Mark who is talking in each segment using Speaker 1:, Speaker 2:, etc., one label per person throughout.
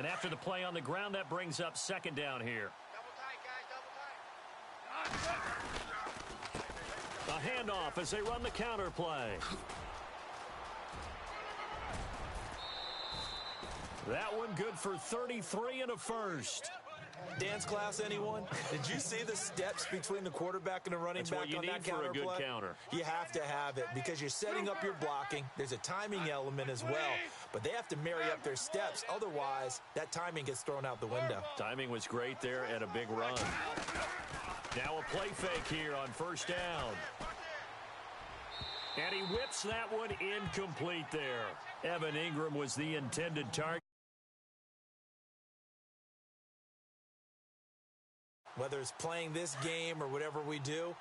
Speaker 1: And after the play on the ground, that brings up second down here. A handoff as they run the counter play. That one good for 33 and a first.
Speaker 2: Dance class, anyone? Did you see the steps between the quarterback and the running back on that counter play?
Speaker 1: That's what you need for a good counter.
Speaker 2: You have to have it because you're setting up your blocking. There's a timing element as well, but they have to marry up their steps. Otherwise, that timing gets thrown out the window.
Speaker 1: Timing was great there and a big run. Now a play fake here on first down. And he whips that one incomplete there. Evan Ingram was the intended target.
Speaker 2: Whether it's playing this game or whatever we do,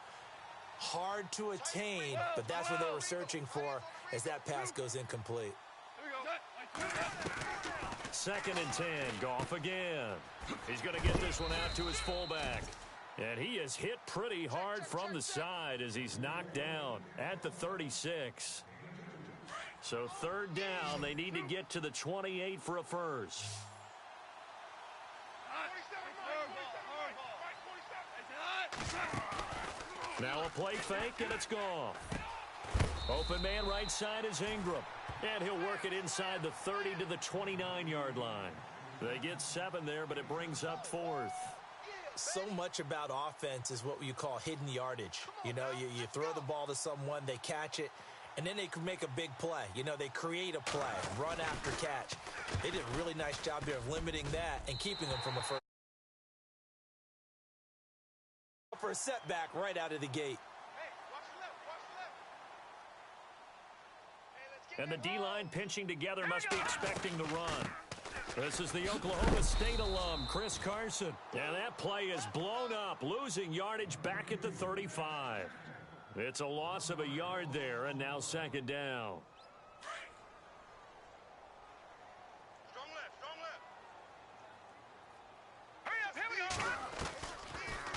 Speaker 2: hard to attain, but that's what they were searching for as that pass goes incomplete.
Speaker 1: Second and 10, Goff again. He's going to get this one out to his fullback. And he is hit pretty hard from the side as he's knocked down at the 36. So third down, they need to get to the 28 for a first. Now a play fake, and it's gone. Open man right side is Ingram. And he'll work it inside the 30 to the 29-yard line. They get 7 there, but it brings up fourth.
Speaker 2: So much about offense is what you call hidden yardage. You know, you throw the ball to someone, they catch it, and then they can make a big play. You know, they create a play, run after catch. They did a really nice job here of limiting that and keeping them from a first. For a setback right out of the gate.
Speaker 1: And the D-line pinching together must be expecting the run. This is the Oklahoma State alum, Chris Carson. And that play is blown up, losing yardage back at the 35. It's a loss of a yard there, and now second down.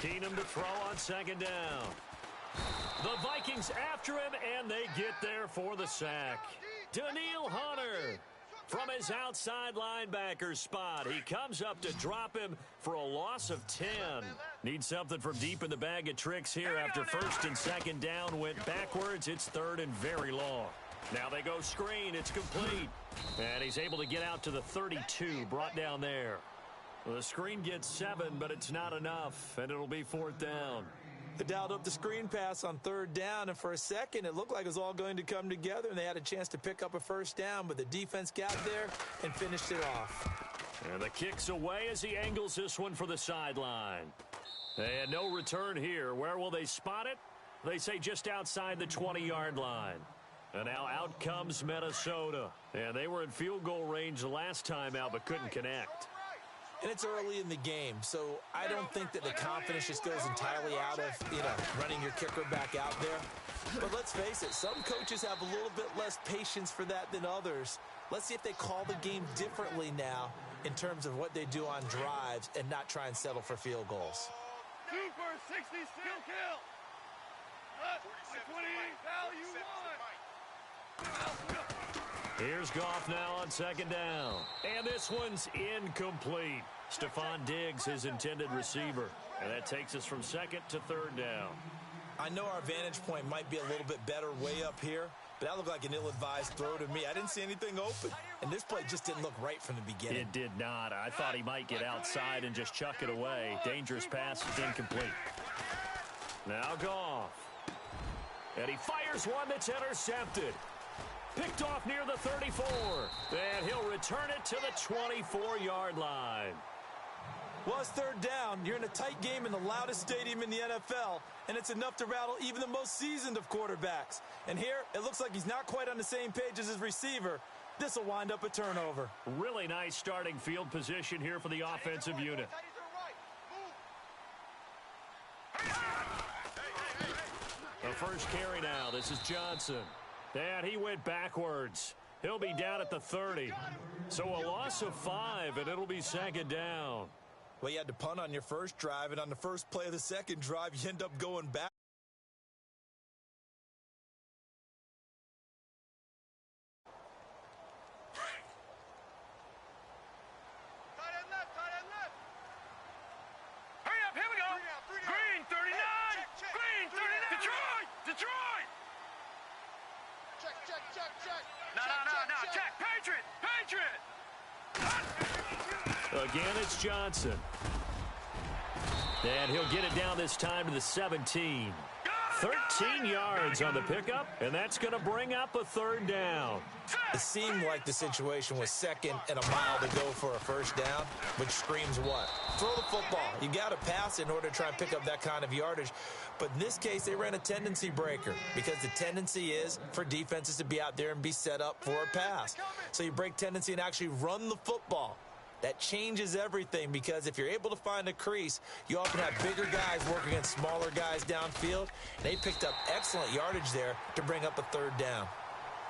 Speaker 1: Keenum to throw on second down. The Vikings after him, and they get there for the sack. Daniil Hunter from his outside linebacker spot. He comes up to drop him for a loss of 10. Needs something from deep in the bag of tricks here after first and second down went backwards. It's third and very long. Now they go screen. It's complete. And he's able to get out to the 32, brought down there. Well, the screen gets 7, but it's not enough, and it'll be fourth down.
Speaker 2: They dialed up the screen pass on third down, and for a second, it looked like it was all going to come together, and they had a chance to pick up a first down, but the defense got there and finished it off.
Speaker 1: And the kick's away as he angles this one for the sideline. And no return here. Where will they spot it? They say just outside the 20-yard line. And now out comes Minnesota. And they were in field goal range the last time out, but couldn't connect.
Speaker 2: And it's early in the game, so I don't think that the confidence just goes entirely out of, running your kicker back out there. But let's face it, some coaches have a little bit less patience for that than others. Let's see if they call the game differently now in terms of what they do on drives and not try and settle for field goals.
Speaker 3: 2 for 60, still kill. 28, foul, you won.
Speaker 1: Here's Goff now on second down. And this one's incomplete. Stephon Diggs, his intended receiver. And that takes us from second to third down.
Speaker 2: I know our vantage point might be a little bit better way up here, but that looked like an ill-advised throw to me. I didn't see anything open. And this play just didn't look right from the beginning.
Speaker 1: It did not. I thought he might get outside and just chuck it away. Dangerous pass, incomplete. Now Goff. And he fires one that's intercepted. Picked off near the 34. And he'll return it to the 24-yard line.
Speaker 2: Well, it's third down. You're in a tight game in the loudest stadium in the NFL, and it's enough to rattle even the most seasoned of quarterbacks. And here, it looks like he's not quite on the same page as his receiver. This will wind up a turnover.
Speaker 1: Really nice starting field position here for the offensive unit. The first carry now. This is Johnson. And he went backwards. He'll be down at the 30. So a loss of 5, and it'll be second down.
Speaker 2: Well, you had to punt on your first drive, and on the first play of the second drive, you end up going back.
Speaker 3: Detroit!
Speaker 4: Check, check, check, check.
Speaker 3: No, check. Patriot!
Speaker 1: Again, it's Johnson. And he'll get it down this time to the 17. 13 yards on the pickup, and that's going to bring up a third down.
Speaker 2: It seemed like the situation was second and a mile to go for a first down, which screams what? Throw the football. You got to pass in order to try and pick up that kind of yardage. But in this case, they ran a tendency breaker because the tendency is for defenses to be out there and be set up for a pass. So you break tendency and actually run the football. That changes everything because if you're able to find a crease, you often have bigger guys working against smaller guys downfield. And they picked up excellent yardage there to bring up a third down.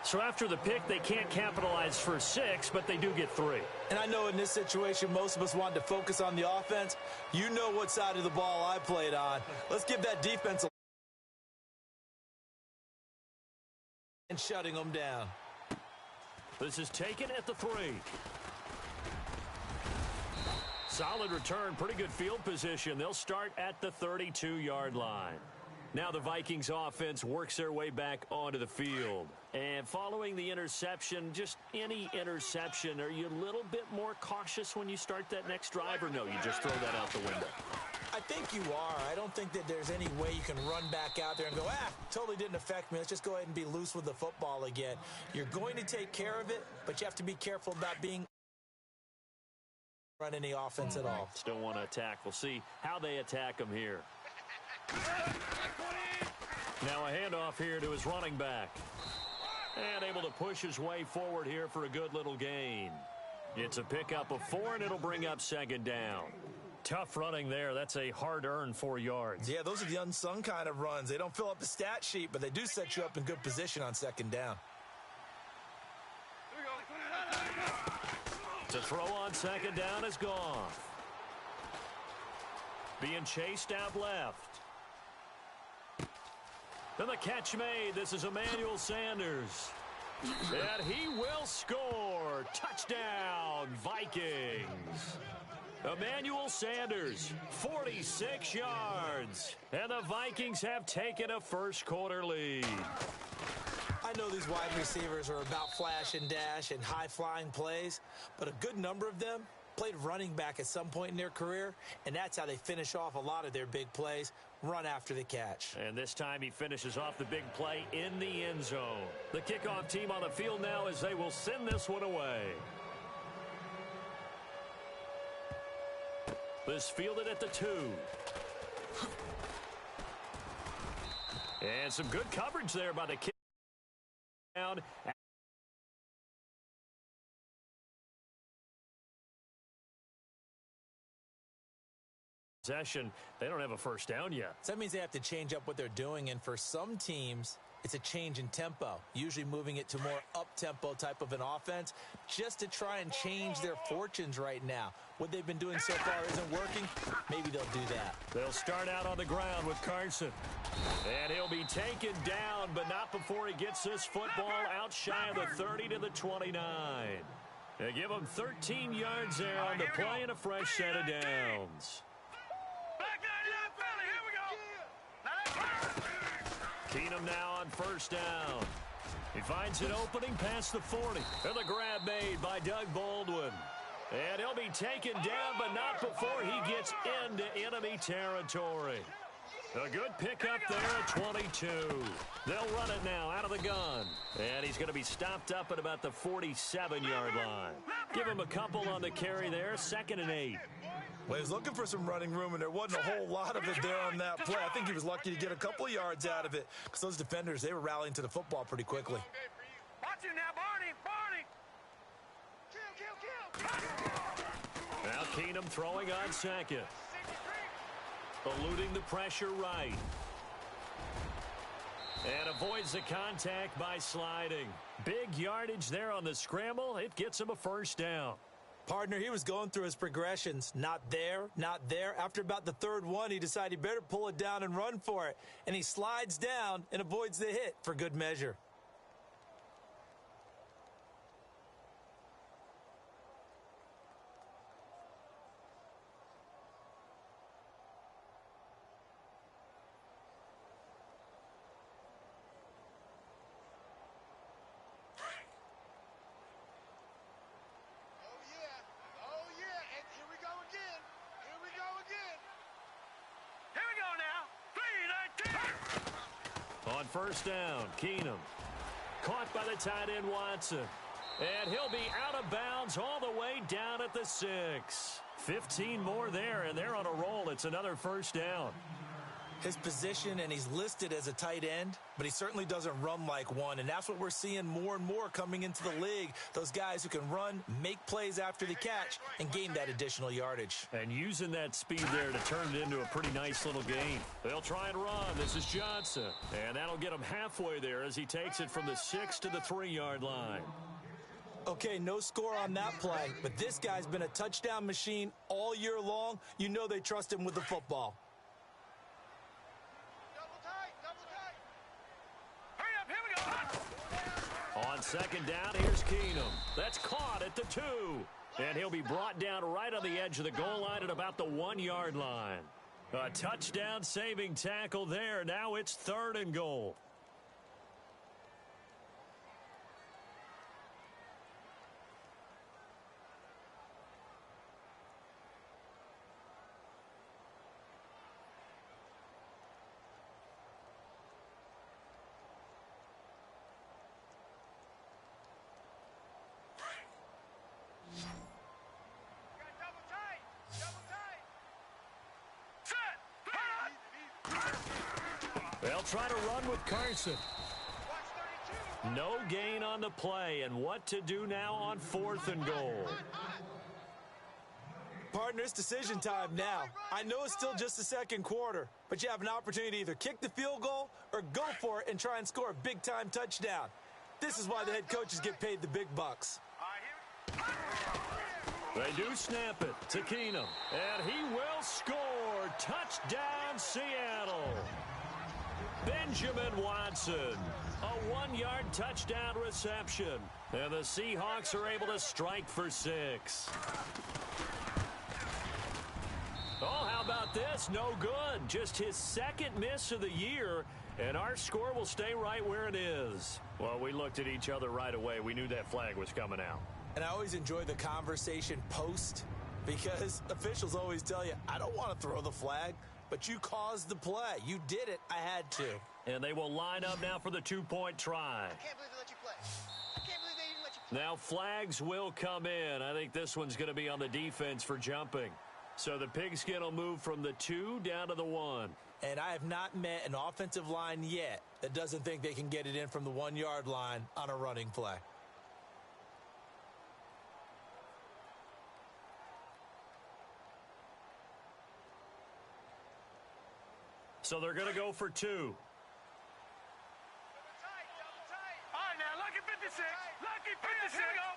Speaker 1: So after the pick, they can't capitalize for 6, but they do get 3.
Speaker 2: And I know in this situation, most of us wanted to focus on the offense. You know what side of the ball I played on. Let's give that defense a and shutting them down.
Speaker 1: This is taken at the 3. Solid return, pretty good field position. They'll start at the 32-yard line. Now the Vikings offense works their way back onto the field. And following the interception, just any interception, are you a little bit more cautious when you start that next drive, or no, you just throw that out the window?
Speaker 2: I think you are. I don't think that there's any way you can run back out there and go, totally didn't affect me. Let's just go ahead and be loose with the football again. You're going to take care of it, but you have to be careful about being run any offense at all.
Speaker 1: Still want to attack. We'll see how they attack them here. Now a handoff here to his running back. And able to push his way forward here for a good little gain. It's a pickup of 4, and it'll bring up second down. Tough running there. That's a hard-earned 4 yards.
Speaker 2: Yeah, those are the unsung kind of runs. They don't fill up the stat sheet, but they do set you up in good position on second down.
Speaker 1: To throw on second down is Goff. Being chased out left. And the catch made. This is Emmanuel Sanders. And he will score. Touchdown, Vikings. Emmanuel Sanders, 46 yards. And the Vikings have taken a first-quarter lead.
Speaker 2: I know these wide receivers are about flash and dash and high-flying plays, but a good number of them played running back at some point in their career, and that's how they finish off a lot of their big plays, run after the catch.
Speaker 1: And this time he finishes off the big play in the end zone. The kickoff team on the field now as they will send this one away. This fielded at the 2. And some good coverage there by the kick. Down. Possession, they don't have a first down yet.
Speaker 2: So that means they have to change up what they're doing, and for some teams, it's a change in tempo, usually moving it to more up-tempo type of an offense just to try and change their fortunes right now. What they've been doing so far isn't working. Maybe they'll do that.
Speaker 1: They'll start out on the ground with Carson. And he'll be taken down, but not before he gets this football out shy of the 30 to the 29. They give him 13 yards there on the play and a fresh set of downs. Keenum now on first down. He finds an opening past the 40. And the grab made by Doug Baldwin. And he'll be taken down, but not before he gets into enemy territory. A good pickup there at 22. They'll run it now out of the gun. And he's going to be stopped up at about the 47-yard line. Give him a couple on the carry there, 2nd and 8.
Speaker 2: Well, he was looking for some running room, and there wasn't a whole lot of it there on that play. I think he was lucky to get a couple of yards out of it because those defenders, they were rallying to the football pretty quickly.
Speaker 3: Watch you now, Barney.
Speaker 1: Now Keenum throwing on second. Eluding the pressure right. And avoids the contact by sliding. Big yardage there on the scramble. It gets him a first down.
Speaker 2: Partner, he was going through his progressions. Not there, not there. After about the 3rd one, he decided he better pull it down and run for it. And he slides down and avoids the hit for good measure.
Speaker 1: On first down, Keenum. Caught by the tight end, Watson. And he'll be out of bounds all the way down at the 6. 15 more there, and they're on a roll. It's another first down.
Speaker 2: His position, and he's listed as a tight end, but he certainly doesn't run like one, and that's what we're seeing more and more coming into the league. Those guys who can run, make plays after the catch, and gain that additional yardage.
Speaker 1: And using that speed there to turn it into a pretty nice little gain. They'll try and run. This is Johnson, and that'll get him halfway there as he takes it from the 6 to the 3-yard line.
Speaker 2: Okay, no score on that play, but this guy's been a touchdown machine all year long. You know they trust him with the football.
Speaker 1: On second down, here's Keenum. That's caught at the 2. And he'll be brought down right on the edge of the goal line at about the 1-yard line. A touchdown-saving tackle there. Now it's 3rd and goal. They'll try to run with Carson. No gain on the play, and what to do now on 4th and goal.
Speaker 2: Partner, it's decision time now. I know it's still just the second quarter, but you have an opportunity to either kick the field goal or go for it and try and score a big-time touchdown. This is why the head coaches get paid the big bucks.
Speaker 1: They do snap it to Keenum, and he will score. Touchdown, Seattle. Benjamin Watson, a 1-yard touchdown reception. And the Seahawks are able to strike for 6. Oh, how about this? No good. Just his 2nd miss of the year, and our score will stay right where it is. Well, we looked at each other right away. We knew that flag was coming out.
Speaker 2: And I always enjoy the conversation post because officials always tell you, I don't want to throw the flag, but you caused the play. You did it. I had to.
Speaker 1: And they will line up now for the 2-point try.
Speaker 4: I can't believe they let you play. I can't believe they didn't let you play.
Speaker 1: Now flags will come in. I think this one's going to be on the defense for jumping. So the pigskin will move from the 2 down to the 1.
Speaker 2: And I have not met an offensive line yet that doesn't think they can get it in from the 1-yard line on a running play.
Speaker 1: So they're going to go for 2.
Speaker 3: All right, now, lucky 56. Lucky 56. Here we go.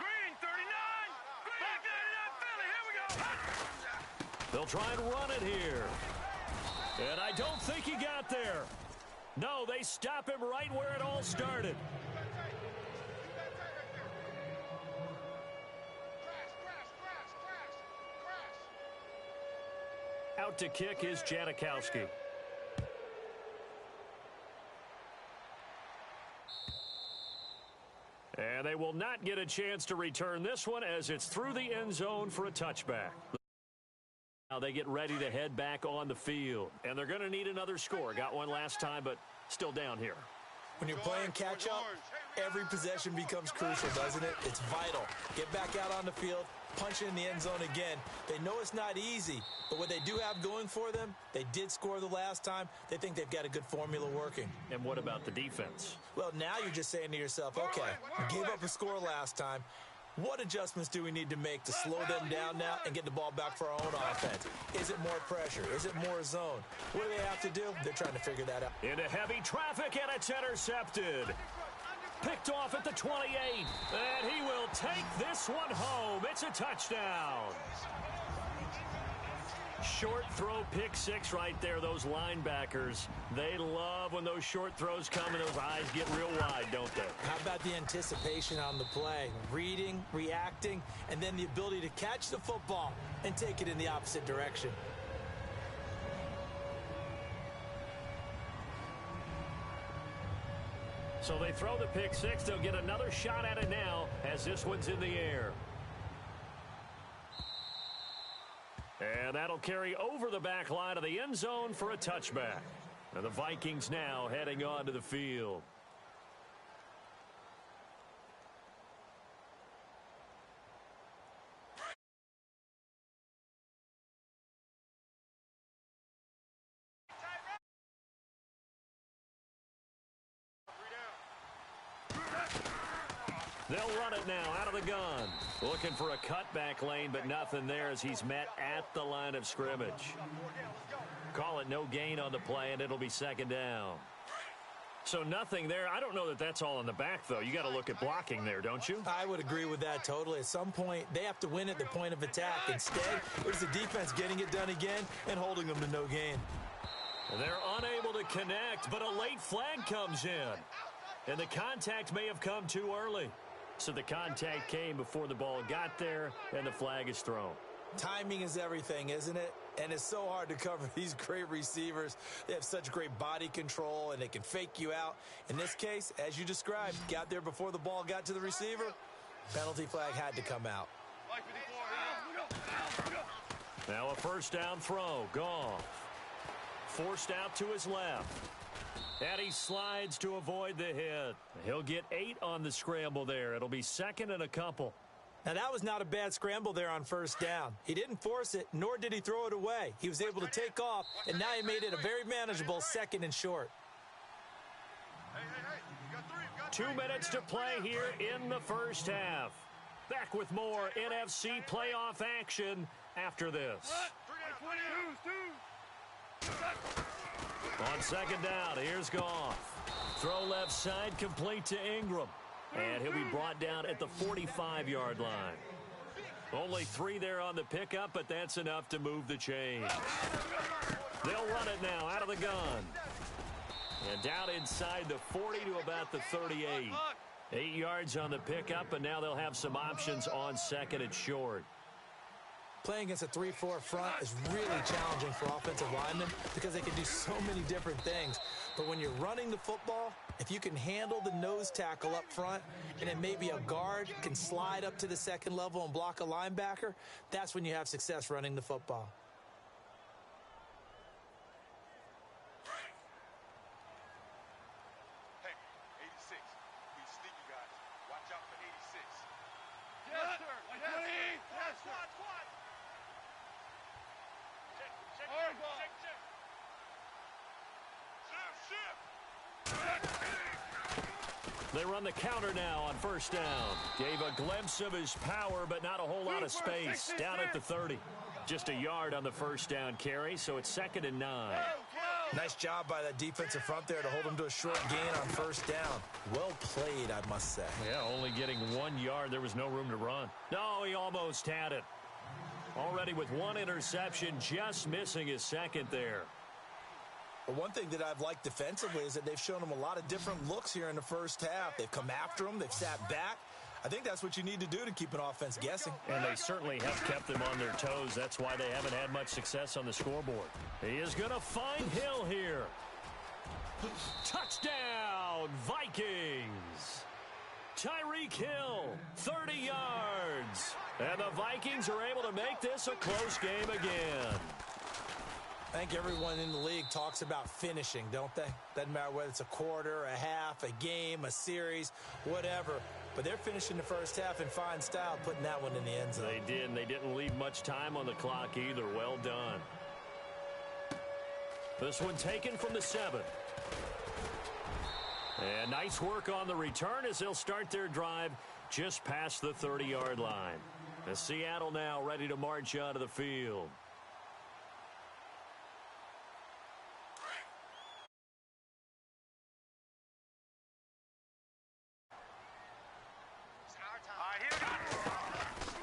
Speaker 3: Green, 39. Black 39, Philly. Here we go.
Speaker 1: They'll try and run it here. And I don't think he got there. No, they stop him right where it all started. Out to kick is Janikowski. And they will not get a chance to return this one as it's through the end zone for a touchback. Now they get ready to head back on the field. And they're going to need another score. Got one last time, but still down here.
Speaker 2: When you're playing catch-up, every possession becomes crucial, doesn't it? It's vital. Get back out on the field, punch it in the end zone again. They know it's not easy, but what they do have going for them, they did score the last time. They think they've got a good formula working.
Speaker 1: And what about the defense?
Speaker 2: Well, now you're just saying to yourself, okay, we gave up a score last time. What adjustments do we need to make to slow them down now and get the ball back for our own offense? Is it more pressure? Is it more zone? What do they have to do? They're trying to figure that out.
Speaker 1: Into heavy traffic, and it's intercepted. Picked off at the 28, and he will take this one home. It's a touchdown. Short throw, pick 6 right there. Those linebackers, they love when those short throws come and those eyes get real wide, don't they?
Speaker 2: How about the anticipation on the play? Reading, reacting, and then the ability to catch the football and take it in the opposite direction.
Speaker 1: So they throw the pick 6. They'll get another shot at it now as this one's in the air. And that'll carry over the back line of the end zone for a touchback. And the Vikings now heading onto the field. They'll run it now out of the gun. Looking for a cutback lane, but nothing there as he's met at the line of scrimmage. Call it no gain on the play, and it'll be second down. So nothing there. I don't know that that's all in the back, though. You got to look at blocking there, don't you?
Speaker 2: I would agree with that totally. At some point, they have to win at the point of attack. Instead, it was the defense getting it done again and holding them to no gain.
Speaker 1: They're unable to connect, but a late flag comes in. And the contact may have come too early. So the contact came before the ball got there, and the flag is thrown.
Speaker 2: Timing is everything, isn't it? And it's so hard to cover these great receivers. They have such great body control, and they can fake you out. In this case, as you described, got there before the ball got to the receiver. Penalty flag had to come out.
Speaker 1: Now a first down throw. Goff. Forced out to his left. And he slides to avoid the hit. He'll get 8 on the scramble there. It'll be second and a couple.
Speaker 2: Now, that was not a bad scramble there on first down. He didn't force it, nor did he throw it away. He was able to take off, and now he made it a very manageable second and short.
Speaker 1: 2 minutes to play here in the first half. Back with more NFC playoff action after this. On second down, here's Goff. Throw left side, complete to Ingram. And he'll be brought down at the 45-yard line. Only 3 there on the pickup, but that's enough to move the chains. They'll run it now out of the gun. And down inside the 40 to about the 38. 8 yards on the pickup, and now they'll have some options on second and short.
Speaker 2: Playing against a 3-4 front is really challenging for offensive linemen because they can do so many different things. But when you're running the football, if you can handle the nose tackle up front and then maybe a guard can slide up to the second level and block a linebacker, that's when you have success running the football.
Speaker 3: Hey, 86. Be sneaky, guys. Watch out for 86. Yes, sir. Yes, sir.
Speaker 1: They run the counter now on first down. Gave a glimpse of his power, but not a whole lot of space. Down at the 30. Just a yard on the first down carry, so it's second and 9.
Speaker 2: Nice job by that defensive front there to hold him to a short gain on first down. Well played, I must say.
Speaker 1: Yeah, only getting 1 yard. There was no room to run. No, he almost had it. Already with 1 interception, just missing his second there.
Speaker 2: But one thing that I've liked defensively is that they've shown him a lot of different looks here in the first half. They've come after him. They've sat back. I think that's what you need to do to keep an offense guessing.
Speaker 1: And they certainly have kept them on their toes. That's why they haven't had much success on the scoreboard. He is going to find Hill here. Touchdown, Vikings. Tyreek Hill, 30 yards. And the Vikings are able to make this a close game again.
Speaker 2: I think everyone in the league talks about finishing, don't they? Doesn't matter whether it's a quarter, a half, a game, a series, whatever. But they're finishing the first half in fine style, putting that one in the end zone.
Speaker 1: They did, and they didn't leave much time on the clock either. Well done. This one taken from the 7. And nice work on the return as they'll start their drive just past the 30-yard line. The Seattle now ready to march onto the field.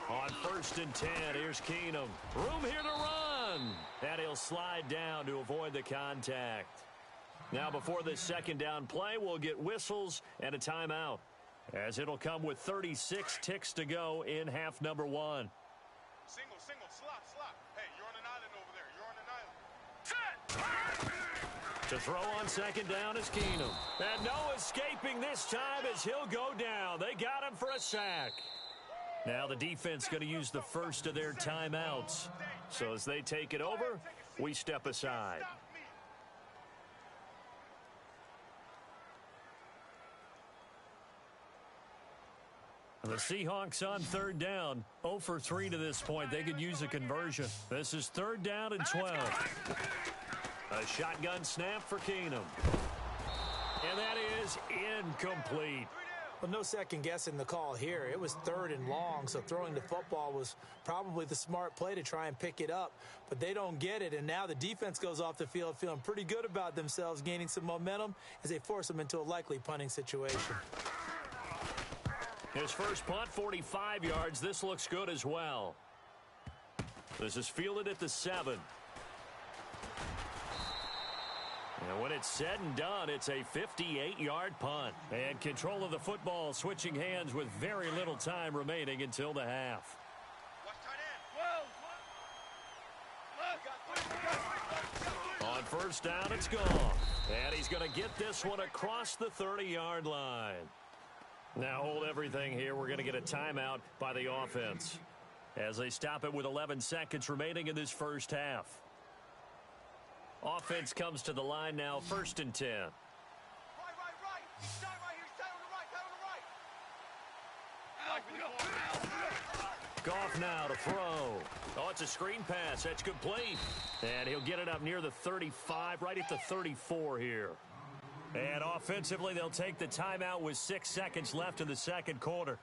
Speaker 1: On first and 10, here's Keenum. Room here to run. And he'll slide down to avoid the contact. Now before this second down play, we'll get whistles and a timeout, as it'll come with 36 ticks to go in half number 1.
Speaker 3: Single, slop. Hey, you're on an island over there. You're on an island. Set.
Speaker 1: To throw on second down is Keenum. And no escaping this time as he'll go down. They got him for a sack. Now the defense going to use the first of their timeouts. So as they take it over, we step aside. The Seahawks on third down. 0 for 3 to this point. They could use a conversion. This is third down and 12. A shotgun snap for Keenum. And that is incomplete.
Speaker 2: Well, no second guessing the call here. It was third and long, so throwing the football was probably the smart play to try and pick it up. But they don't get it, and now the defense goes off the field feeling pretty good about themselves, gaining some momentum as they force them into a likely punting situation.
Speaker 1: His first punt, 45 yards. This looks good as well. This is fielded at the 7. And when it's said and done, it's a 58-yard punt. And control of the football switching hands with very little time remaining until the half. On first down, it's gone. And he's going to get this one across the 30-yard line. Now hold everything here. We're going to get a timeout by the offense as they stop it with 11 seconds remaining in this first half. Offense comes to the line now, 1st and 10.
Speaker 4: Right. Start right here. Start on the right.
Speaker 1: Goff now to throw. Oh, it's a screen pass. That's complete. And he'll get it up near the 35, right at the 34 here. And offensively, they'll take the timeout with 6 seconds left in the second quarter.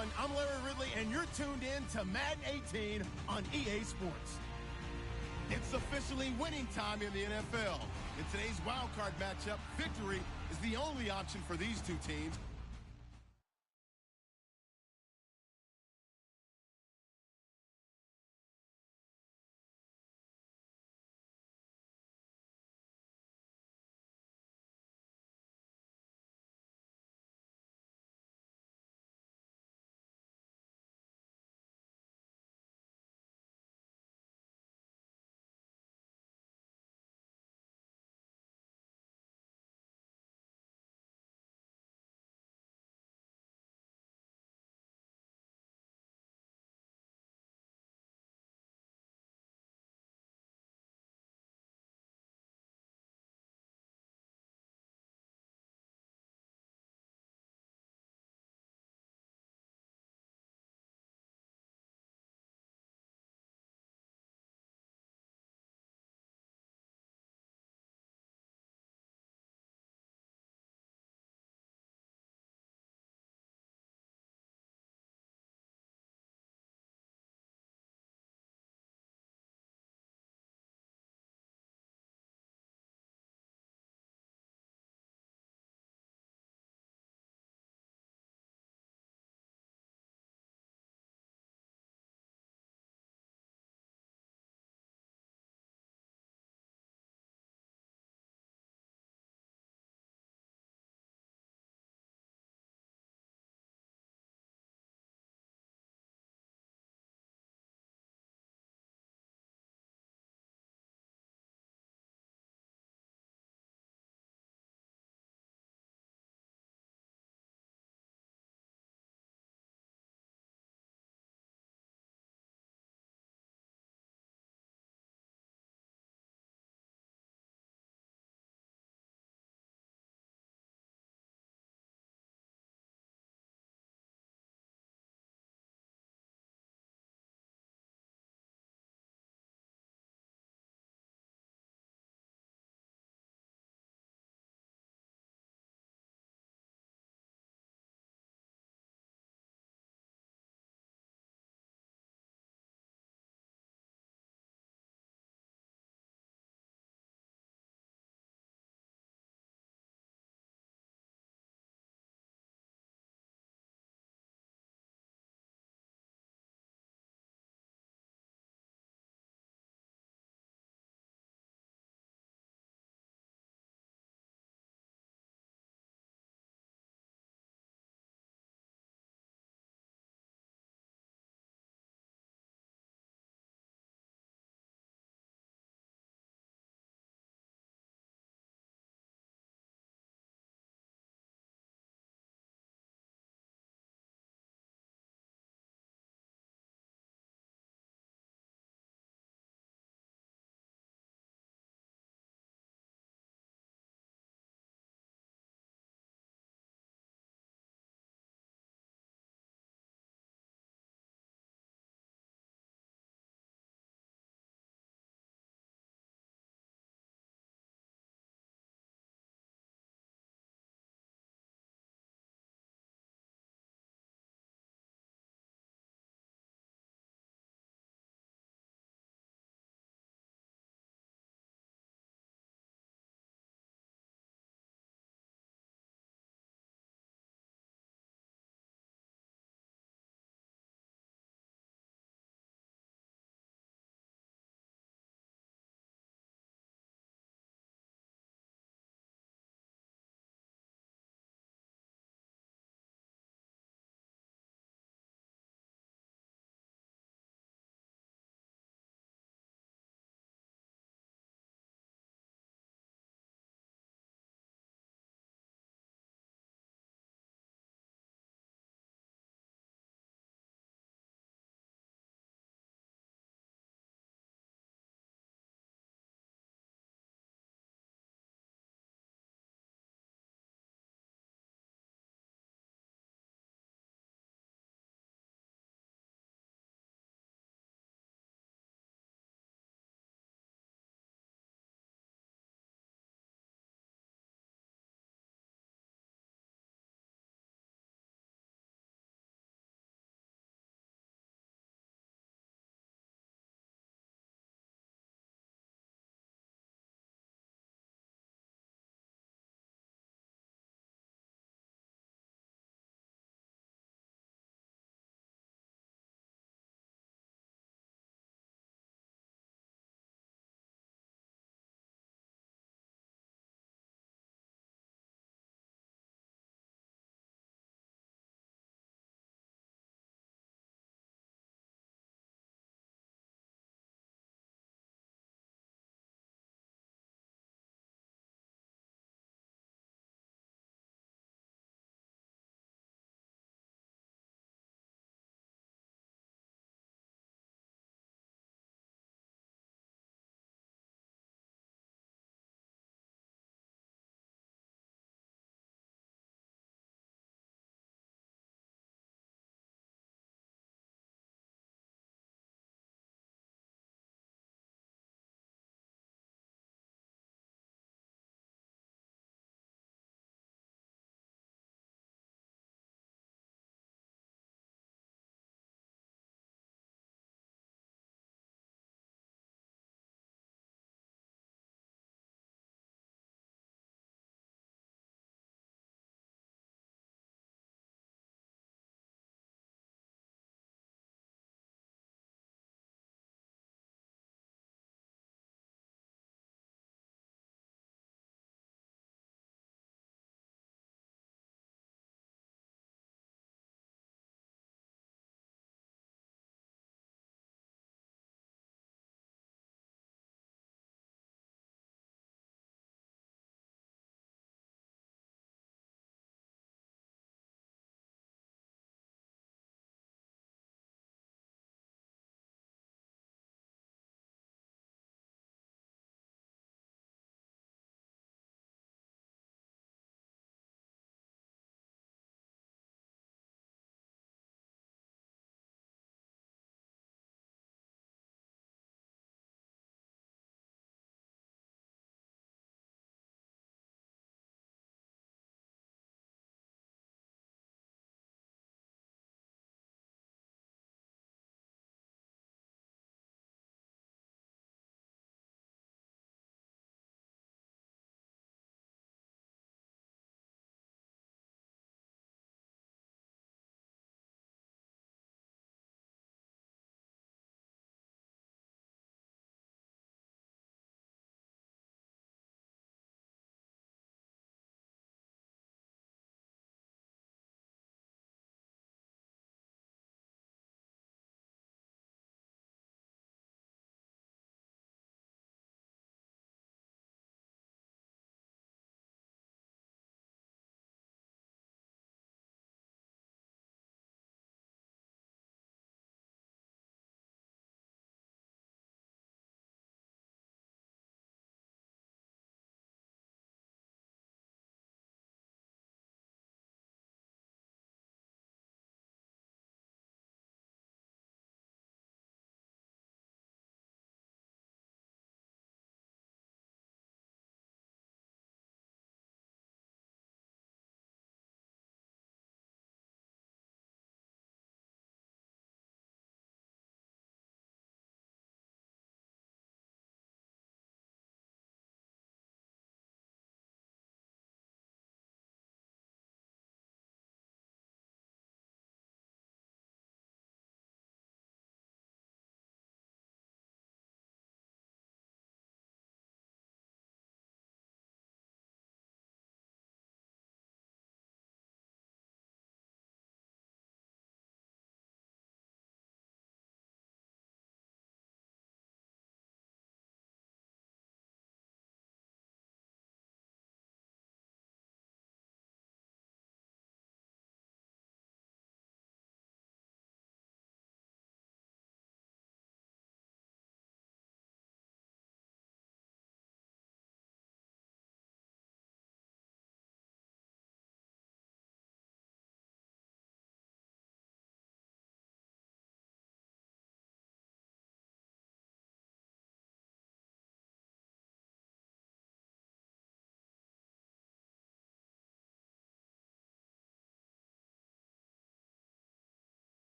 Speaker 5: everyone. I'm Larry Ridley, and you're tuned in to Madden 18 on EA Sports. It's officially winning time in the NFL. In today's wildcard matchup, victory is the only option for these two teams.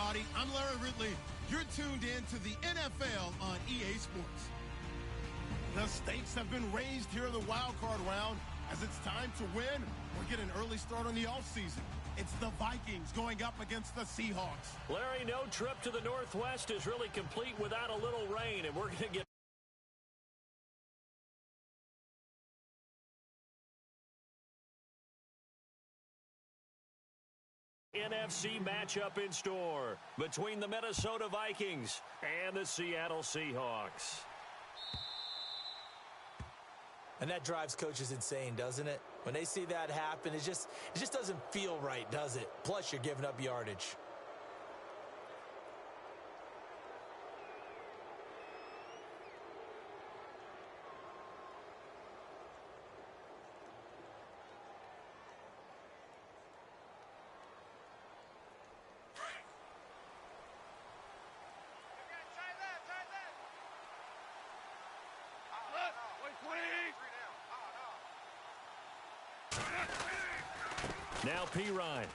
Speaker 5: everybody. I'm Larry Ridley. You're tuned in to the NFL on EA Sports. The stakes have been raised here in the wild card round. As it's time to win, we're getting an early start on the offseason. It's the Vikings going up against the Seahawks.
Speaker 1: Larry, no trip to the Northwest is really complete without a little rain, and we're going to get NFC matchup in store between the Minnesota Vikings and the Seattle Seahawks.
Speaker 2: And that drives coaches insane, doesn't it? When they see that happen, it just doesn't feel right, does it? Plus, you're giving up yardage.
Speaker 1: Now P-Ryan.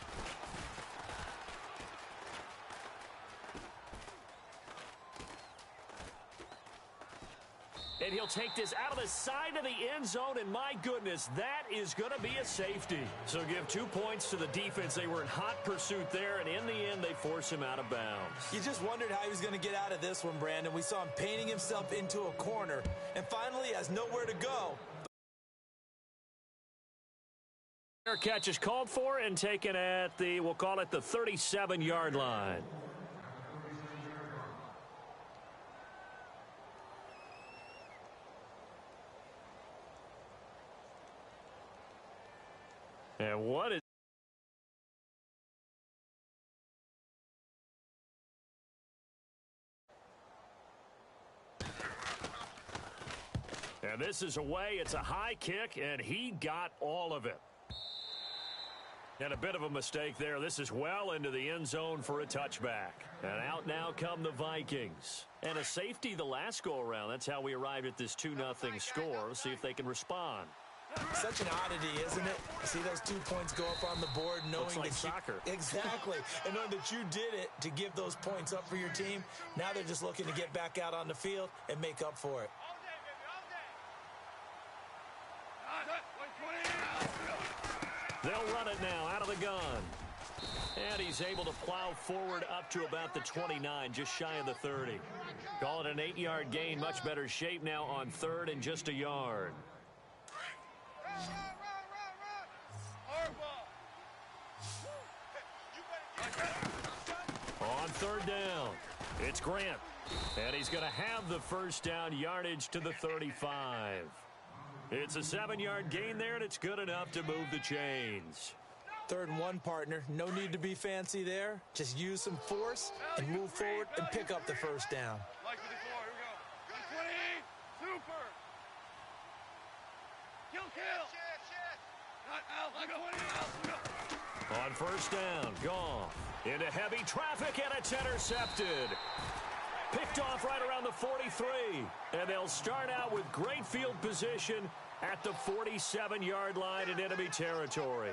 Speaker 1: And he'll take this out of the side of the end zone, and my goodness, that is going to be a safety. So give 2 points to the defense. They were in hot pursuit there, and in the end, they force him out of bounds.
Speaker 2: You just wondered how he was going to get out of this one, Brandon. We saw him painting himself into a corner, and finally has nowhere to go.
Speaker 1: Catch is called for and taken at the, we'll call it the 37-yard line. And what is... And this is away. It's a high kick, and he got all of it. And a bit of a mistake there. This is well into the end zone for a touchback. And out now come the Vikings. And a safety the last go-around. That's how we arrived at this 2-0 score. Let's see if they can respond.
Speaker 2: Such an oddity, isn't it? See those 2 points go up on the board knowing
Speaker 1: looks like
Speaker 2: that
Speaker 1: soccer.
Speaker 2: Exactly. And knowing that you did it to give those points up for your team. Now they're just looking to get back out on the field and make up for it.
Speaker 1: They'll run it now out of the gun. And he's able to plow forward up to about the 29, just shy of the 30. Call it an 8-yard gain, much better shape now on third and just a yard. On third down, it's Grant. And he's going to have the first down, yardage to the 35. It's a 7-yard gain there, and it's good enough to move the chains.
Speaker 2: 3rd and 1, partner. No need to be fancy there. Just use some force and move forward and pick up the first down.
Speaker 3: Like 54, here we go. 20, super. Kill.
Speaker 1: On first down, Goff into heavy traffic, and it's intercepted. Picked off right around the 43. And they'll start out with great field position at the 47-yard line in enemy territory.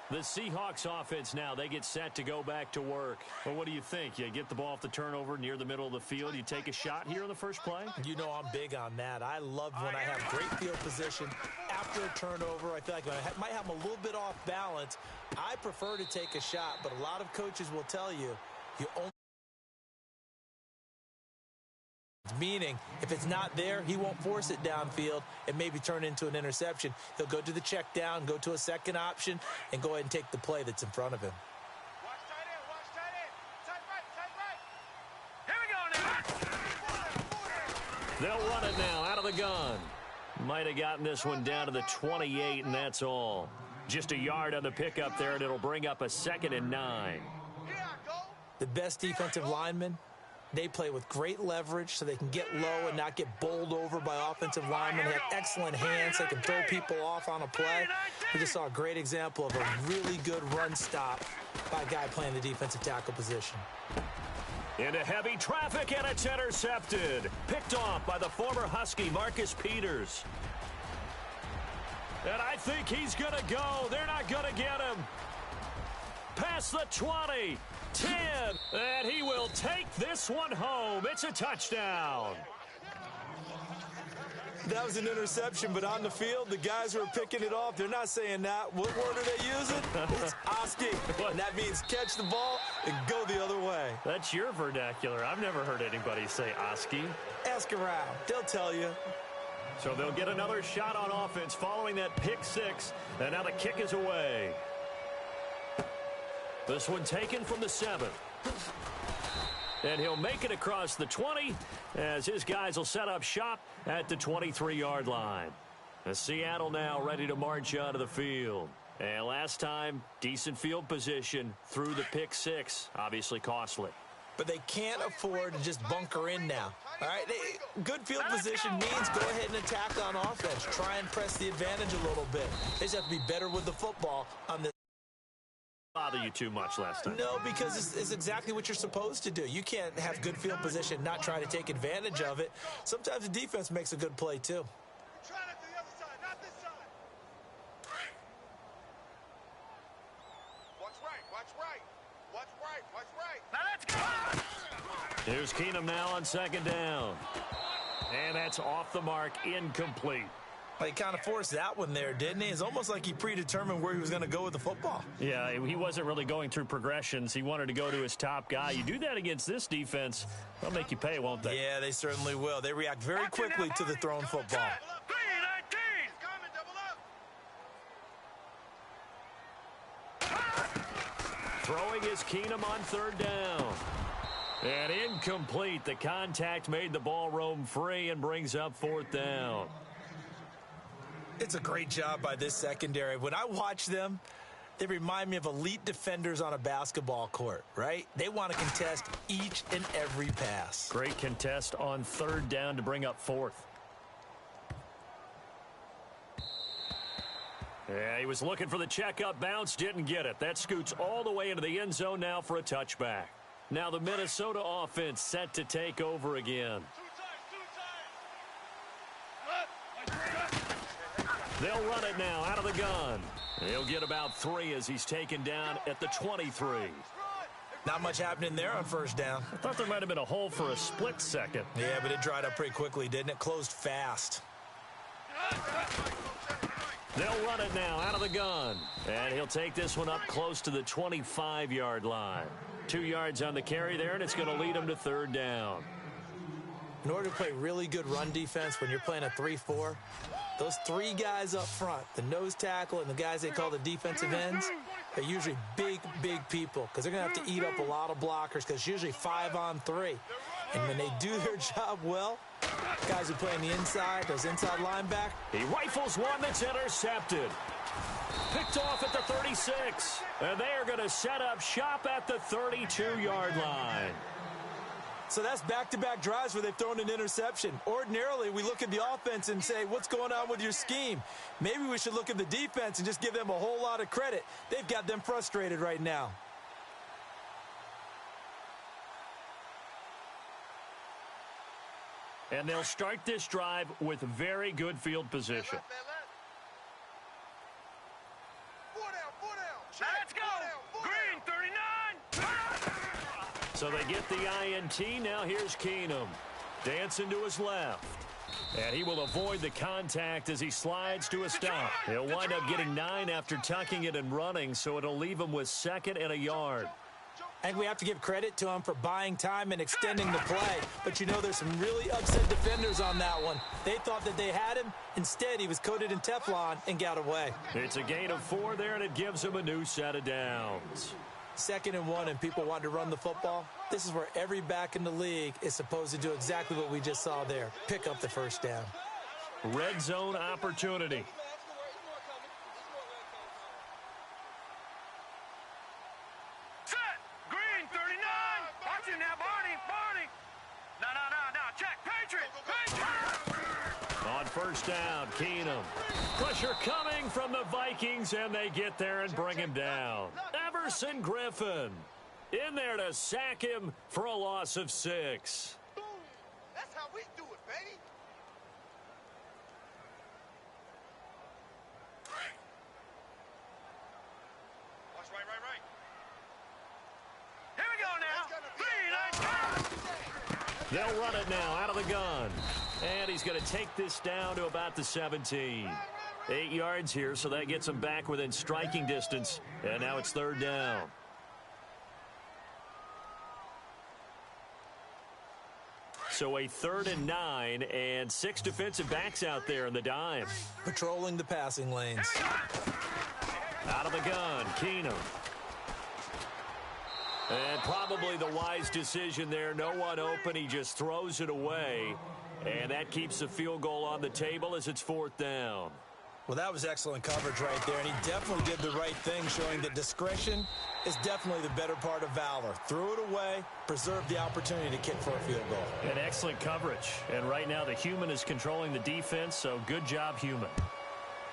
Speaker 1: The Seahawks offense now, they get set to go back to work. Well, what do you think? You get the ball off the turnover near the middle of the field. You take a shot here in the first play?
Speaker 2: You know I'm big on that. I love when I have great field position after a turnover. I feel like I might have them a little bit off balance. I prefer to take a shot, but a lot of coaches will tell you, you only... Meaning, if it's not there, he won't force it downfield and maybe turn into an interception. He'll go to the check down, go to a second option, and go ahead and take the play that's in front of him.
Speaker 3: Watch tight end. Here we go now.
Speaker 1: They'll run it now out of the gun. Might have gotten this one down to the 28, and that's all. Just a yard on the pickup there, and it'll bring up a 2nd and 9.
Speaker 2: The best defensive linemen, they play with great leverage so they can get low and not get bowled over by offensive linemen. They have excellent hands. They can throw people off on a play. We just saw a great example of a really good run stop by a guy playing the defensive tackle position.
Speaker 1: Into heavy traffic, and it's intercepted. Picked off by the former Husky, Marcus Peters. And I think he's going to go. They're not going to get him. Past the 20, 10, and he will take this one home. It's a touchdown.
Speaker 2: That was an interception, but on the field, the guys who are picking it off, they're not saying that. What word are they using? It's Oski, and that means catch the ball and go the other way.
Speaker 1: That's your vernacular. I've never heard anybody say Oski.
Speaker 2: Ask around. They'll tell you.
Speaker 1: So they'll get another shot on offense following that pick six, and now the kick is away. This one taken from the 7. And he'll make it across the 20 as his guys will set up shop at the 23-yard line. As Seattle now ready to march onto the field. And last time, decent field position through the pick six. Obviously costly.
Speaker 2: But they can't afford to just bunker in now. All right, good field position means go ahead and attack on offense. Try and press the advantage a little bit. They just have to be better with the football on this.
Speaker 1: Bother you too much last time?
Speaker 2: No, because it's exactly what you're supposed to do. You can't have good field position, not try to take advantage of it. Sometimes the defense makes a good play, too.
Speaker 4: Try it to the other side, not this side. Watch right, watch right. Watch right, watch right.
Speaker 3: Now let's go.
Speaker 1: Here's Keenum now on second down. And that's off the mark, incomplete.
Speaker 2: He kind of forced that one there, didn't he? It's almost like he predetermined where he was going to go with the football.
Speaker 1: Yeah, he wasn't really going through progressions. He wanted to go to his top guy. You do that against this defense, they'll make you pay, won't they?
Speaker 2: Yeah, they certainly will. They react very quickly to the thrown football.
Speaker 3: 3-19.
Speaker 1: Throwing is Keenum on third down. And incomplete. The contact made the ball roam free and brings up fourth down.
Speaker 2: It's a great job by this secondary. When I watch them, they remind me of elite defenders on a basketball court, right? They want to contest each and every pass.
Speaker 1: Great contest on third down to bring up fourth. Yeah, he was looking for the checkup bounce, didn't get it. That scoots all the way into the end zone now for a touchback. Now the Minnesota offense set to take over again. They'll run it now out of the gun. He'll get about 3 as he's taken down at the 23.
Speaker 2: Not much happening there on first down.
Speaker 1: I thought there might have been a hole for a split second.
Speaker 2: Yeah, but it dried up pretty quickly, didn't it? Closed fast.
Speaker 1: They'll run it now out of the gun. And he'll take this one up close to the 25-yard line. 2 yards on the carry there, and it's going to lead him to third down.
Speaker 2: In order to play really good run defense when you're playing a 3-4, those 3 guys up front, the nose tackle and the guys they call the defensive ends, are usually big, big people because they're going to have to eat up a lot of blockers because it's usually 5 on 3. And when they do their job well, guys who play on the inside, those inside linebackers.
Speaker 1: He rifles one that's intercepted. Picked off at the 36. And they are going to set up shop at the 32-yard line.
Speaker 2: So that's back-to-back drives where they've thrown an interception. Ordinarily, we look at the offense and say, what's going on with your scheme? Maybe we should look at the defense and just give them a whole lot of credit. They've got them frustrated right now.
Speaker 1: And they'll start this drive with very good field position.
Speaker 3: Let's go. Green, 39.
Speaker 1: So they get the INT. Now here's Keenum. Dancing to his left. And he will avoid the contact as he slides to a stop. He'll wind up getting 9 after tucking it and running, so it'll leave him with 2nd and a yard.
Speaker 2: I think we have to give credit to him for buying time and extending the play. But, you know, there's some really upset defenders on that one. They thought that they had him. Instead, he was coated in Teflon and got away.
Speaker 1: It's a gain of 4 there, and it gives him a new set of downs.
Speaker 2: 2nd and 1, and people want to run the football. This is where every back in the league is supposed to do exactly what we just saw there. Pick up the first down.
Speaker 1: Red zone opportunity.
Speaker 3: Set. Green, 39. Watch it now, Barney. No. Check. Patriot.
Speaker 1: On first down, Keenum. Pressure coming from the Vikings, and they get there and bring him down. Everson Griffin in there to sack him for a loss of 6.
Speaker 4: Boom. That's how we do it, baby.
Speaker 1: They'll run it now out of the gun. And he's going to take this down to about the 17. 8 yards here, so that gets him back within striking distance. And now it's third down. So a 3rd and 9 and 6 defensive backs out there in the dime.
Speaker 2: Patrolling the passing lanes.
Speaker 1: Out of the gun, Keenum. And probably the wise decision there. No one open. He just throws it away. And that keeps the field goal on the table as it's 4th down.
Speaker 2: Well, that was excellent coverage right there, and he definitely did the right thing, showing that discretion is definitely the better part of valor. Threw it away, preserved the opportunity to kick for a field goal.
Speaker 1: And excellent coverage. And right now the human is controlling the defense, so good job, human.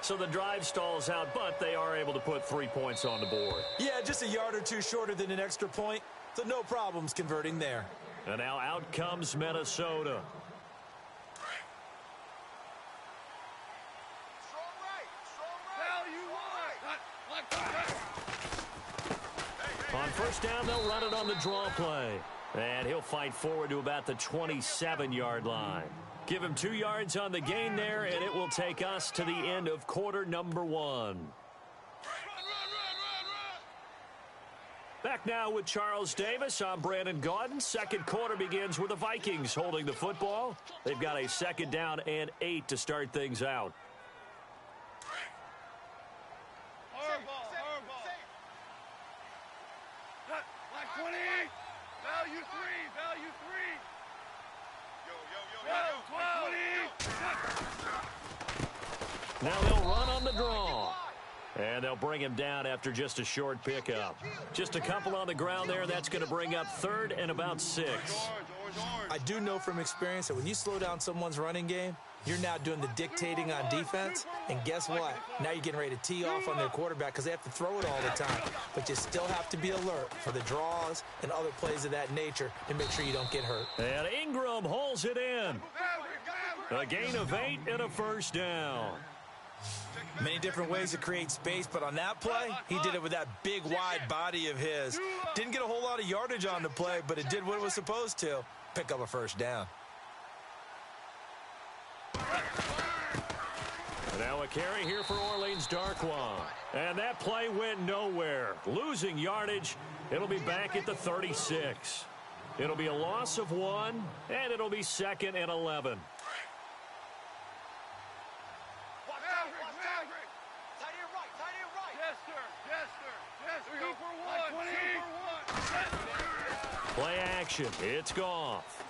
Speaker 1: So the drive stalls out, but they are able to put 3 points on the board.
Speaker 2: Yeah, just a yard or two shorter than an extra point, so no problems converting there.
Speaker 1: And now out comes Minnesota. On first down, they'll run it on the draw play. And he'll fight forward to about the 27-yard line. Give him 2 yards on the gain there, and it will take us to the end of quarter number 1. Back now with Charles Davis. I'm Brandon Gaudin. Second quarter begins with the Vikings holding the football. They've got a 2nd down and 8 to start things out. Now they'll run on the draw. And they'll bring him down after just a short pickup. Just a couple on the ground there. That's going to bring up 3rd and about 6.
Speaker 2: I do know from experience that when you slow down someone's running game, you're now doing the dictating on defense. And guess what? Now you're getting ready to tee off on their quarterback because they have to throw it all the time. But you still have to be alert for the draws and other plays of that nature to make sure you don't get hurt.
Speaker 1: And Ingram holds it in. A gain of 8 and a first down.
Speaker 2: Many different ways to create space, but on that play, he did it with that big, wide body of his. Didn't get a whole lot of yardage on the play, but it did what it was supposed to. Pick up a first down.
Speaker 1: Now a carry here for Orleans Darkwa. And that play went nowhere. Losing yardage. It'll be back at the 36. It'll be a loss of 1, and it'll be 2nd and 11. Play action. It's Goff.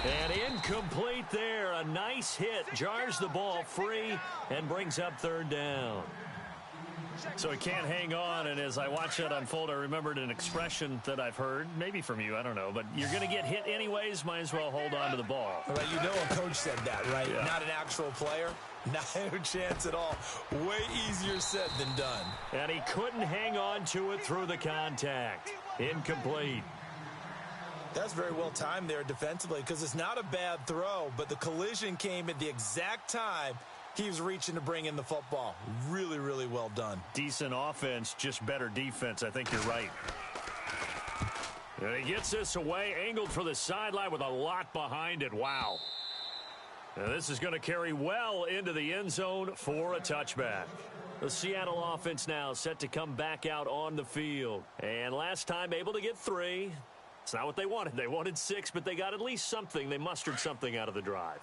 Speaker 1: And incomplete there. A nice hit. Jars the ball free and brings up 3rd down. So he can't hang on, and as I watch that unfold, I remembered an expression that I've heard, maybe from you, I don't know, but you're going to get hit anyways, might as well hold on to the ball.
Speaker 2: Well, you know a coach said that, right? Yeah. Not an actual player. No chance at all. Way easier said than done.
Speaker 1: And he couldn't hang on to it through the contact. Incomplete.
Speaker 2: That's very well timed there defensively because it's not a bad throw, but the collision came at the exact time he was reaching to bring in the football. Really, really well done.
Speaker 1: Decent offense, just better defense. I think you're right. And he gets this away, angled for the sideline with a lot behind it. Wow. And this is going to carry well into the end zone for a touchback. The Seattle offense now set to come back out on the field. And last time able to get 3. It's not what they wanted. They wanted 6, but they got at least something. They mustered something out of the drive.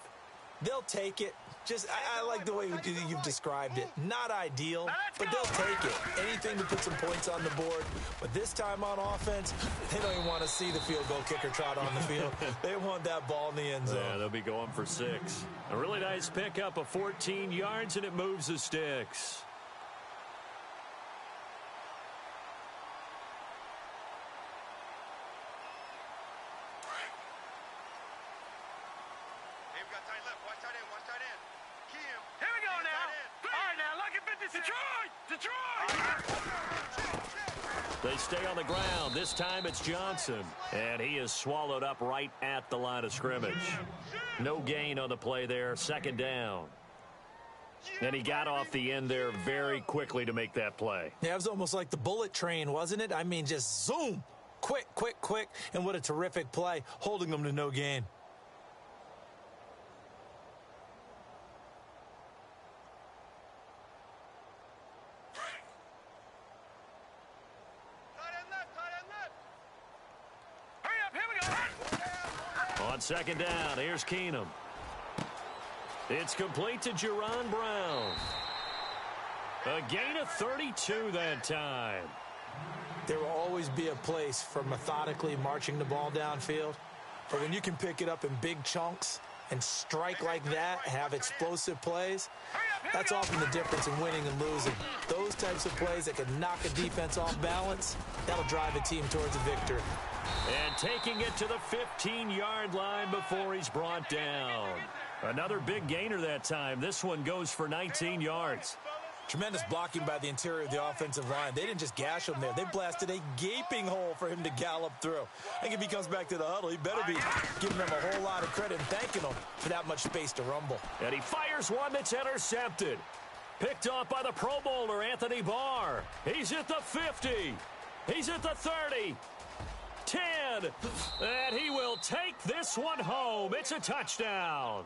Speaker 2: They'll take it. Just, I like the way you've described it. Not ideal, but they'll take it. Anything to put some points on the board. But this time on offense, they don't even want to see the field goal kicker trot on the field. They want that ball in the end zone.
Speaker 1: Yeah, they'll be going for 6. A really nice pickup of 14 yards, and it moves the sticks. They stay on the ground. This time it's Johnson. And he is swallowed up right at the line of scrimmage. No gain on the play there. 2nd down. And he got off the end there very quickly to make that play.
Speaker 2: Yeah, it was almost like the bullet train, wasn't it? I mean, just zoom. quick, and what a terrific play, holding them to no gain.
Speaker 1: On second down, here's Keenum. It's complete to Jerron Brown. A gain of 32 that time.
Speaker 2: There will always be a place for methodically marching the ball downfield. But when you can pick it up in big chunks and strike like that, have explosive plays, that's often the difference in winning and losing. Those types of plays that can knock a defense off balance, that'll drive a team towards a victory.
Speaker 1: And taking it to the 15-yard line before he's brought down. Another big gainer that time. This one goes for 19 yards.
Speaker 2: Tremendous blocking by the interior of the offensive line. They didn't just gash him there. They blasted a gaping hole for him to gallop through. I think if he comes back to the huddle, he better be giving them a whole lot of credit and thanking them for that much space to rumble.
Speaker 1: And he fires one that's intercepted. Picked off by the Pro Bowler, Anthony Barr. He's at the 50. He's at the 30. 10. And he will take this one home. It's a touchdown.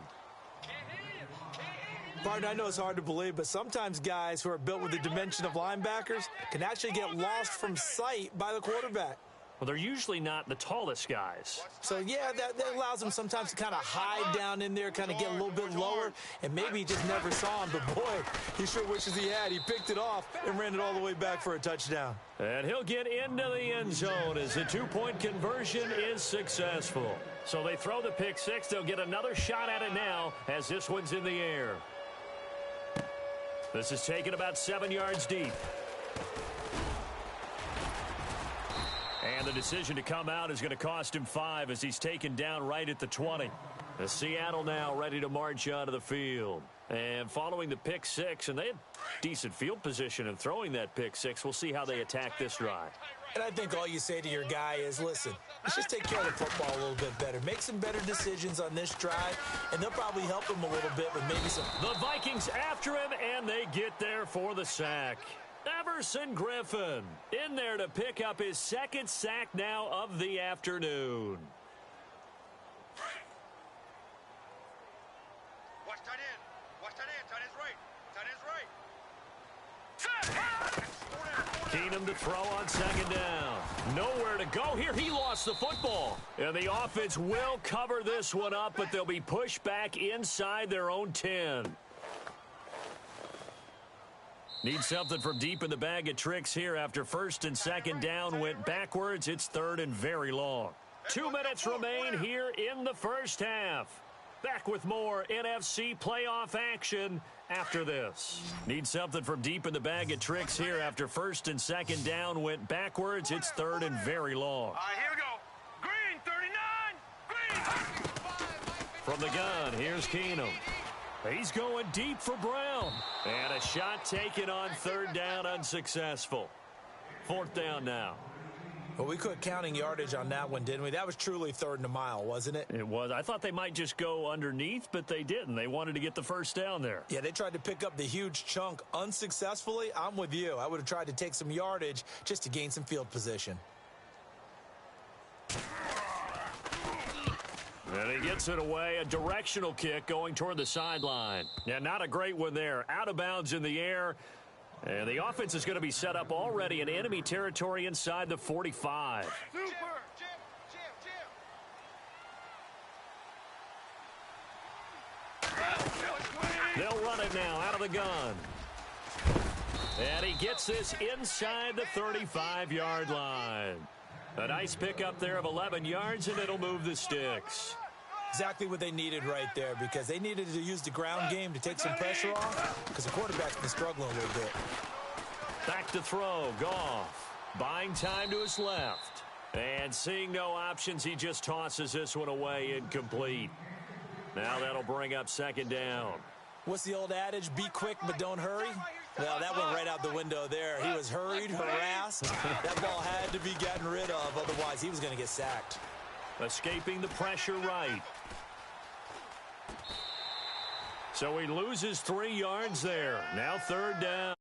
Speaker 2: Partner, I know it's hard to believe, but sometimes guys who are built with the dimension of linebackers can actually get lost from sight by the quarterback.
Speaker 1: Well, they're usually not the tallest guys.
Speaker 2: So, yeah, that allows them sometimes to kind of hide down in there, kind of get a little bit lower, and maybe he just never saw him. But, boy, he sure wishes he had. He picked it off and ran it all the way back for a touchdown.
Speaker 1: And he'll get into the end zone as the two-point conversion is successful. So they throw the pick six. They'll get another shot at it now as this one's in the air. This is taken about 7 yards deep. And the decision to come out is going to cost him 5 as he's taken down right at the 20. The Seattle now ready to march onto the field. And following the pick six, and they had decent field position in throwing that pick six. We'll see how they attack this drive.
Speaker 2: And I think all you say to your guy is, listen, let's just take care of the football a little bit better. Make some better decisions on this drive, and they'll probably help him a little bit with maybe some...
Speaker 1: The Vikings after him, and they get there for the sack. Everson Griffin in there to pick up his second sack now of the afternoon.
Speaker 4: Watch tight end. Watch tight end. Tight end's right. Tight end's right.
Speaker 1: Keenum to throw on second down. Nowhere to go here. He lost the football. And the offense will cover this one up, but they'll be pushed back inside their own 10. Need something from deep in the bag of tricks here after first and second down went backwards. It's third and very long. 2 minutes remain here in the first half. Back with more NFC playoff action after this. Need something from deep in the bag of tricks here after first and second down went backwards. It's third and very long.
Speaker 3: All right, here we go. Green, 39. Green.
Speaker 1: From the gun, here's Keenum. He's going deep for Brown. And a shot taken on third down, unsuccessful. Fourth down now.
Speaker 2: Well, we quit counting yardage on that one, didn't we? That was truly third and a mile, wasn't it?
Speaker 1: It was. I thought they might just go underneath, but they didn't. They wanted to get the first down there.
Speaker 2: Yeah, they tried to pick up the huge chunk unsuccessfully. I'm with you. I would have tried to take some yardage just to gain some field position.
Speaker 1: And he gets it away. A directional kick going toward the sideline. Yeah, not a great one there. Out of bounds in the air. And the offense is going to be set up already in enemy territory inside the 45.
Speaker 4: Super. Jim.
Speaker 1: They'll run it now out of the gun. And he gets this inside the 35-yard line. A nice pickup there of 11 yards, and it'll move the sticks.
Speaker 2: Exactly what they needed right there, because they needed to use the ground game to take some pressure off, because the quarterback's been struggling a little bit.
Speaker 1: Back to throw, Goff. Buying time to his left. And seeing no options, he just tosses this one away incomplete. Now that'll bring up second down.
Speaker 2: What's the old adage? Be quick, but don't hurry? Well, that went right out the window there. He was hurried, harassed. That ball had to be gotten rid of, otherwise he was going to get sacked.
Speaker 1: Escaping the pressure right. So he loses 3 yards there. Now third down.